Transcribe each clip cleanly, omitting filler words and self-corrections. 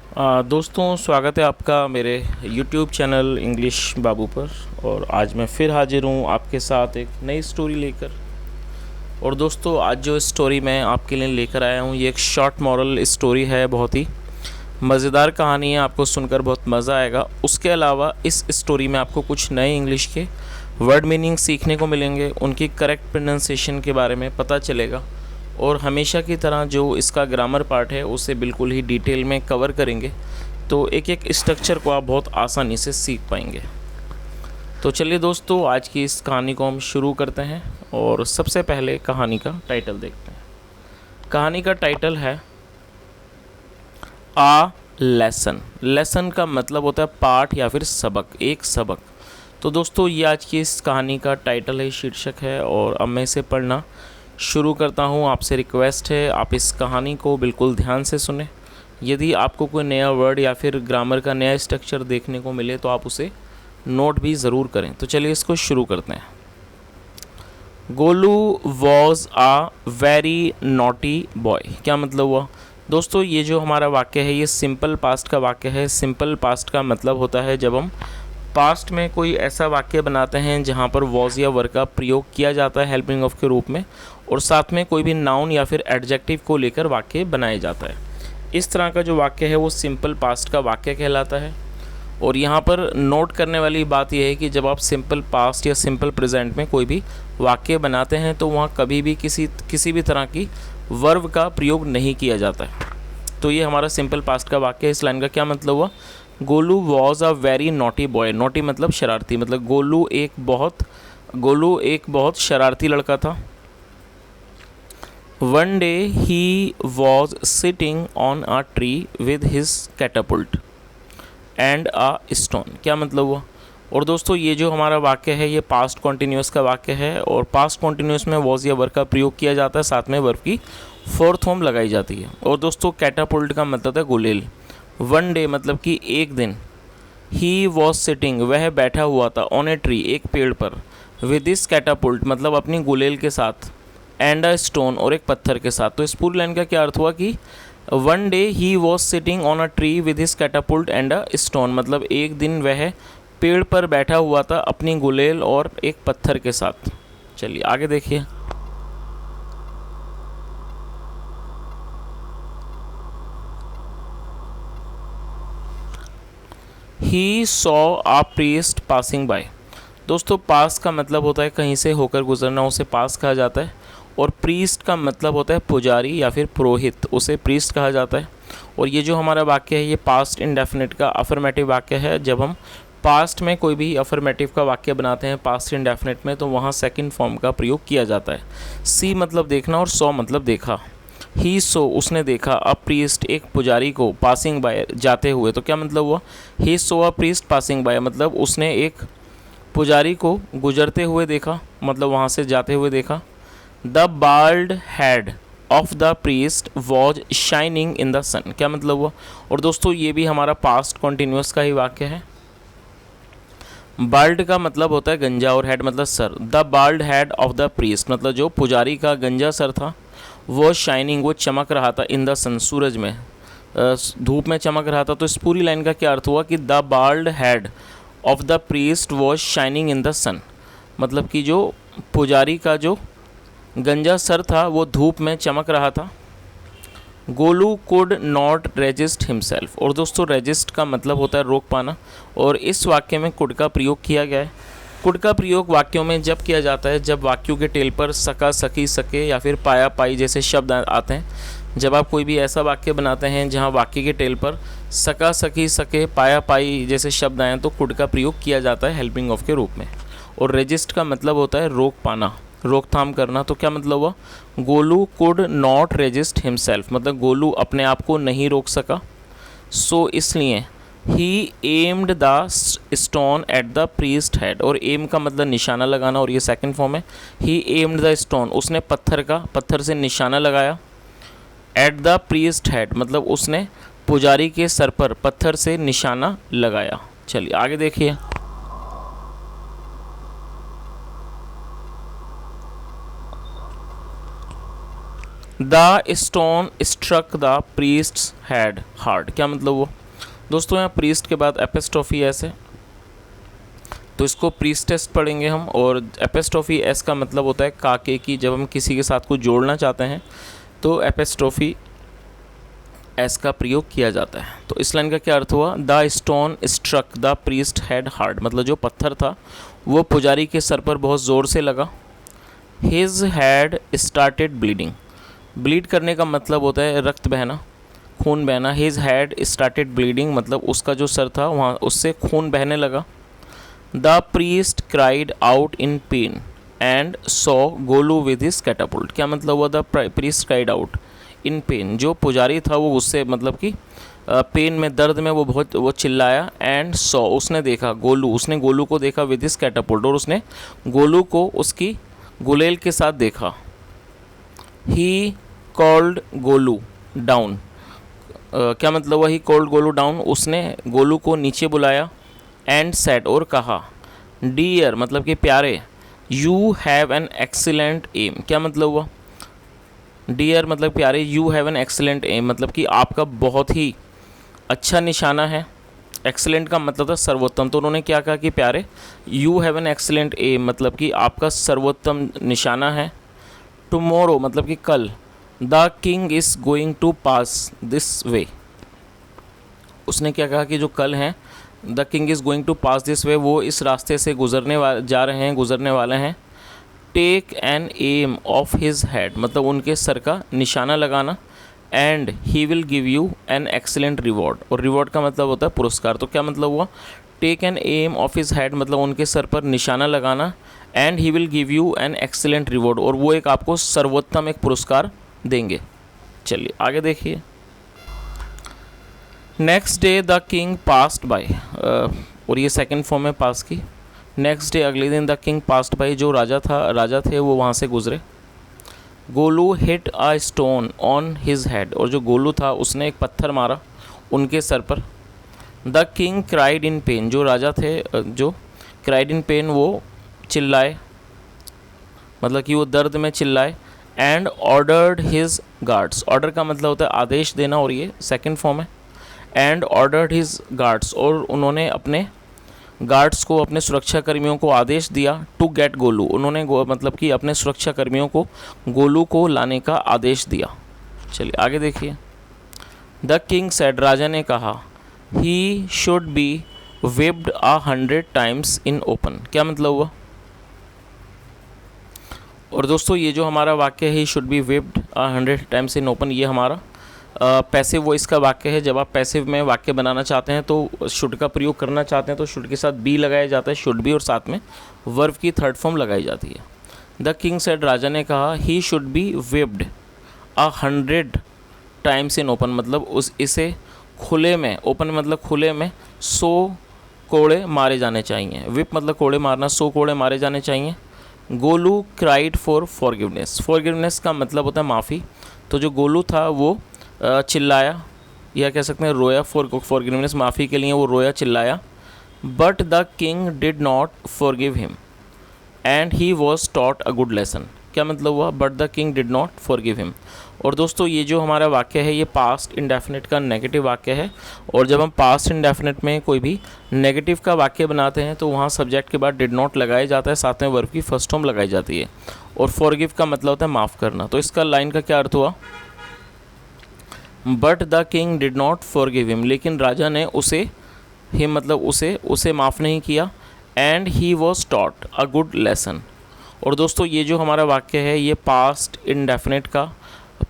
दोस्तों, स्वागत है आपका मेरे YouTube चैनल इंग्लिश बाबू पर। और आज मैं फिर हाजिर हूँ आपके साथ एक नई स्टोरी लेकर। और दोस्तों, आज जो स्टोरी मैं आपके लिए लेकर आया हूँ ये एक शॉर्ट मॉरल स्टोरी है। बहुत ही मज़ेदार कहानी है, आपको सुनकर बहुत मज़ा आएगा। उसके अलावा इस स्टोरी में आपको कुछ नए इंग्लिश के वर्ड मीनिंग सीखने को मिलेंगे, उनकी करेक्ट प्रोनाउंसिएशन के बारे में पता चलेगा। और हमेशा की तरह जो इसका ग्रामर पार्ट है उसे बिल्कुल ही डिटेल में कवर करेंगे, तो एक एक स्ट्रक्चर को आप बहुत आसानी से सीख पाएंगे। तो चलिए दोस्तों, आज की इस कहानी को हम शुरू करते हैं। और सबसे पहले कहानी का टाइटल देखते हैं। कहानी का टाइटल है आ लेसन। लेसन का मतलब होता है पाठ या फिर सबक, एक सबक। तो दोस्तों, ये आज की इस कहानी का टाइटल है, शीर्षक है। और अब मैं इसे पढ़ना शुरू करता हूँ। आपसे रिक्वेस्ट है, आप इस कहानी को बिल्कुल ध्यान से सुने। यदि आपको कोई नया वर्ड या फिर ग्रामर का नया स्ट्रक्चर देखने को मिले तो आप उसे नोट भी ज़रूर करें। तो चलिए इसको शुरू करते हैं। Golu was a very naughty boy. क्या मतलब हुआ दोस्तों? ये जो हमारा वाक्य है ये सिंपल पास्ट का वाक्य है। सिंपल पास्ट का मतलब होता है जब हम पास्ट में कोई ऐसा वाक्य बनाते हैं जहाँ पर वॉज या वर का प्रयोग किया जाता है हेल्पिंग ऑफ के रूप में, और साथ में कोई भी नाउन या फिर एडजेक्टिव को लेकर वाक्य बनाया जाता है। इस तरह का जो वाक्य है वो सिंपल पास्ट का वाक्य कहलाता है। और यहाँ पर नोट करने वाली बात यह है कि जब आप सिंपल पास्ट या सिंपल प्रेजेंट में कोई भी वाक्य बनाते हैं तो वहाँ कभी भी किसी भी तरह की वर्ब का प्रयोग नहीं किया जाता है। तो ये हमारा सिंपल पास्ट का वाक्य है। इस लाइन का क्या मतलब हुआ? Golu was a very naughty boy. Naughty मतलब शरारती, मतलब गोलू एक बहुत शरारती लड़का था। One day he was sitting on a tree with his catapult and a stone. क्या मतलब हुआ? और दोस्तों, ये जो हमारा वाक्य है ये पास्ट कॉन्टिन्यूस का वाक्य है। और पास्ट कॉन्टिन्यूस में वॉज या वर्ब का प्रयोग किया जाता है, साथ में वर्ब की फोर्थ फॉर्म लगाई जाती है। और दोस्तों, कैटापुल्ट का मतलब है गुलेल। वन डे मतलब कि एक दिन। ही वॉज सिटिंग वह बैठा हुआ था, ऑन ए ट्री एक पेड़ पर। विद दिस कैटापुल्ट मतलब अपनी गुलेल के साथ, एंड अ स्टोन और एक पत्थर के साथ। तो इस पूरी लाइन का क्या अर्थ हुआ कि one day he was sitting on a tree with his catapult and a stone, मतलब एक दिन वह पेड़ पर बैठा हुआ था अपनी गुलेल और एक पत्थर के साथ। चलिए आगे देखिए। He saw a priest passing by. दोस्तों, पास का मतलब होता है कहीं से होकर गुजरना, उसे पास कहा जाता है। और प्रीस्ट का मतलब होता है पुजारी या फिर पुरोहित, उसे प्रीस्ट कहा जाता है। और ये जो हमारा वाक्य है ये पास्ट इंडेफिनिट का अफर्मेटिव वाक्य है। जब हम पास्ट में कोई भी अफर्मेटिव का वाक्य बनाते हैं पास्ट इंडेफिनिट में, तो वहाँ सेकंड फॉर्म का प्रयोग किया जाता है। सी मतलब देखना और सॉ मतलब देखा। ही सो उसने देखा, अ प्रीस्ट एक पुजारी को, पासिंग बाय जाते हुए। तो क्या मतलब हुआ? ही सो अ प्रीस्ट पासिंग बाय मतलब उसने एक पुजारी को गुजरते हुए देखा, मतलब वहाँ से जाते हुए देखा। The bald head of the priest was shining in the sun. क्या मतलब हुआ? और दोस्तों, ये भी हमारा पास्ट कॉन्टिन्यूस का ही वाक्य है। बाल्ड का मतलब होता है गंजा और हेड मतलब sir. The bald head of the priest मतलब जो पुजारी का गंजा सर था वो शाइनिंग वो चमक रहा था, इन द सन सूरज में, धूप में चमक रहा था। तो इस पूरी लाइन का क्या अर्थ हुआ कि the bald head of the priest was shining in the sun, मतलब कि जो पुजारी का जो गंजा सर था वो धूप में चमक रहा था। Golu could not resist himself. और दोस्तों, रेजिस्ट का मतलब होता है रोक पाना, और इस वाक्य में कुड का प्रयोग किया गया है। कुड का प्रयोग वाक्यों में जब किया जाता है जब वाक्यों के टेल पर सका, सकी, सके या फिर पाया, पाई जैसे शब्द आते हैं। जब आप कोई भी ऐसा वाक्य बनाते हैं जहां वाक्य के टेल पर सका, सकी, सके, पाया, पाई जैसे शब्द आए तो कुड का प्रयोग किया जाता है हेल्पिंग ऑफ के रूप में। और रेजिस्ट का मतलब होता है रोक पाना, रोकथाम करना। तो क्या मतलब हुआ? Golu could not resist himself मतलब गोलू अपने आप को नहीं रोक सका। सो इसलिए ही aimed the stone at the priest head. और एम का मतलब निशाना लगाना, और ये सेकंड फॉर्म है। ही एम्ड द स्टोन उसने पत्थर से निशाना लगाया। एट द प्रीस्ट हेड मतलब उसने पुजारी के सर पर पत्थर से निशाना लगाया। चलिए आगे देखिए। The stone struck the priest's head hard, क्या मतलब वो दोस्तों, यहाँ प्रीस्ट के बाद एपिस्ट्रोफी एस है, तो इसको प्रीस्टेस पढ़ेंगे हम। और एपिस्ट्रोफी एस का मतलब होता है काके की, जब हम किसी के साथ कुछ जोड़ना चाहते हैं तो एपिस्ट्रोफी एस का प्रयोग किया जाता है। तो इस लाइन का क्या अर्थ हुआ, the stone struck the priest head hard, मतलब जो पत्थर था वो पुजारी के सर पर बहुत ज़ोर से लगा। His had started bleeding, bleed करने का मतलब होता है रक्त बहना, खून बहना। हिज हैड स्टार्टेड ब्लीडिंग मतलब उसका जो सर था वहाँ उससे खून बहने लगा। The priest cried out in pen and saw Golu with his catapult, क्या मतलब हुआ, the priest cried out in pen, जो पुजारी था वो उससे मतलब कि पेन में, दर्द में वो चिल्लाया। एंड सॉ उसने देखा, गोलू उसने गोलू को देखा विद हिज कैटापुल्ट, और उसने गोलू को उसकी गुलेल के साथ देखा। ही कॉल्ड गोलू डाउन, क्या मतलब हुआ, ही कॉल्ड गोलू डाउन, उसने गोलू को नीचे बुलाया। एंड सेड और कहा, डियर मतलब कि प्यारे, you have an excellent aim, क्या मतलब हुआ, डियर मतलब प्यारे, you have an excellent aim मतलब कि आपका बहुत ही अच्छा निशाना है। एक्सीलेंट का मतलब था सर्वोत्तम, तो उन्होंने क्या कहा कि प्यारे, you have an excellent aim मतलब कि आपका सर्वोत्तम निशाना है। टुमोरो मतलब कि कल, the king is going to pass this way, उसने क्या कहा कि जो कल हैं, the king is going to pass this way, वो इस रास्ते से गुजरने वाले हैं। Take an aim of his head मतलब उनके सर का निशाना लगाना। And he will give you an excellent reward, और रिवॉर्ड का मतलब होता है पुरस्कार। तो क्या मतलब हुआ, take an aim of his head मतलब उनके सर पर निशाना लगाना। And he will give you an excellent reward, और वो एक आपको सर्वोत्तम एक पुरस्कार देंगे। चलिए आगे देखिए। Next day the king passed by, और ये सेकंड फॉर्म में पास की। नेक्स्ट डे अगले दिन द किंग पास्ड बाय, जो राजा थे वो वहाँ से गुजरे। Golu hit a stone on his head, और जो गोलू था उसने एक पत्थर मारा उनके सर पर। The king cried in pen, जो राजा थे जो क्राइड इन पेन वो चिल्लाए, मतलब कि वो दर्द में चिल्लाए। And ordered his guards, order का मतलब होता है आदेश देना, और ये सेकंड फॉर्म है। एंड ऑर्डर्ड हिज गार्ड्स, और उन्होंने अपने गार्ड्स को, अपने सुरक्षा कर्मियों को आदेश दिया। टू गेट गोलू, उन्होंने मतलब कि अपने सुरक्षा कर्मियों को गोलू को लाने का आदेश दिया। चलिए आगे देखिए। द किंग सेड, राजा ने कहा, he should be whipped 100 times in open, क्या मतलब हुआ। और दोस्तों ये जो हमारा वाक्य है, he should be whipped 100 times in open, ये हमारा पैसिव वॉइस का वाक्य है। जब आप पैसिव में वाक्य बनाना चाहते हैं तो शुड का प्रयोग करना चाहते हैं तो शुड के साथ बी लगाया जाता है, शुड बी, और साथ में वर्ब की थर्ड फॉर्म लगाई जाती है। द किंग सेड, राजा ने कहा, he should be whipped 100 times in open मतलब इसे खुले में, ओपन मतलब खुले में 100 कोड़े मारे जाने चाहिए। विप मतलब कोड़े मारना, 100 कोड़े मारे जाने चाहिए। Golu cried for forgiveness, forgiveness का मतलब होता है माफ़ी। तो जो गोलू था वो चिल्लाया, या कह सकते हैं रोया, फॉरगिवनेस माफ़ी के लिए वो रोया चिल्लाया। But the king did not forgive him and he was taught a good lesson, क्या मतलब हुआ, but the king did not forgive him. और दोस्तों ये जो हमारा वाक्य है ये पास्ट इंडेफिनिट का नेगेटिव वाक्य है, और जब हम पास्ट इंडेफिनिट में कोई भी नेगेटिव का वाक्य बनाते हैं तो वहाँ सब्जेक्ट के बाद डिड नॉट लगाया जाता है, साथ में वर्ब की फर्स्ट फॉर्म लगाई जाती है। और फॉरगिव का मतलब होता है माफ़ करना। तो इसका लाइन का क्या अर्थ हुआ, but the king did not forgive him, लेकिन राजा ने उसे, हिम मतलब उसे माफ़ नहीं किया। And he was taught a good lesson. और दोस्तों ये जो हमारा वाक्य है ये पास्ट इंडेफिनिट का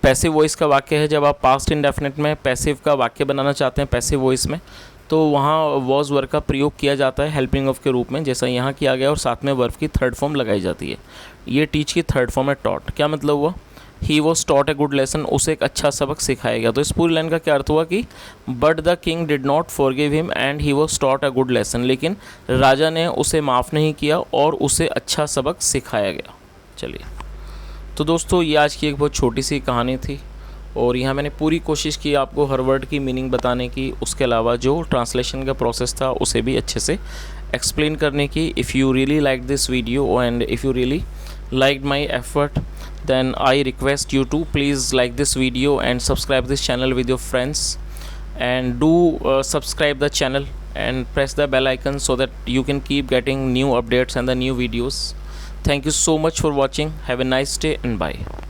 पैसिव वॉइस का वाक्य है। जब आप पास्ट इंडेफिनिट में पैसिव का वाक्य बनाना चाहते हैं पैसिव वॉइस में, तो वहाँ वॉज वर्ब का प्रयोग किया जाता है हेल्पिंग ऑफ के रूप में, जैसा यहाँ किया गया, और साथ में वर्ब की थर्ड फॉर्म लगाई जाती है। ये टीच की थर्ड फॉर्म है टॉट, क्या मतलब हुआ, he was taught a good lesson, उसे एक अच्छा सबक सिखाया गया। तो इस पूरी लाइन का क्या अर्थ हुआ कि but the king did not forgive him and he was taught a good lesson, लेकिन राजा ने उसे माफ़ नहीं किया और उसे अच्छा सबक सिखाया गया। चलिए तो दोस्तों ये आज की एक बहुत छोटी सी कहानी थी, और यहाँ मैंने पूरी कोशिश की आपको हर वर्ड की मीनिंग बताने की, उसके अलावा जो ट्रांसलेशन का प्रोसेस था उसे भी अच्छे से एक्सप्लेन करने की। If you really like this video and if you really liked my effort, then I request you to please like this video and subscribe this channel with your friends, and do subscribe the channel and press the bell icon so that you can keep getting new updates and the new videos. Thank you so much for watching. Have a nice day and bye.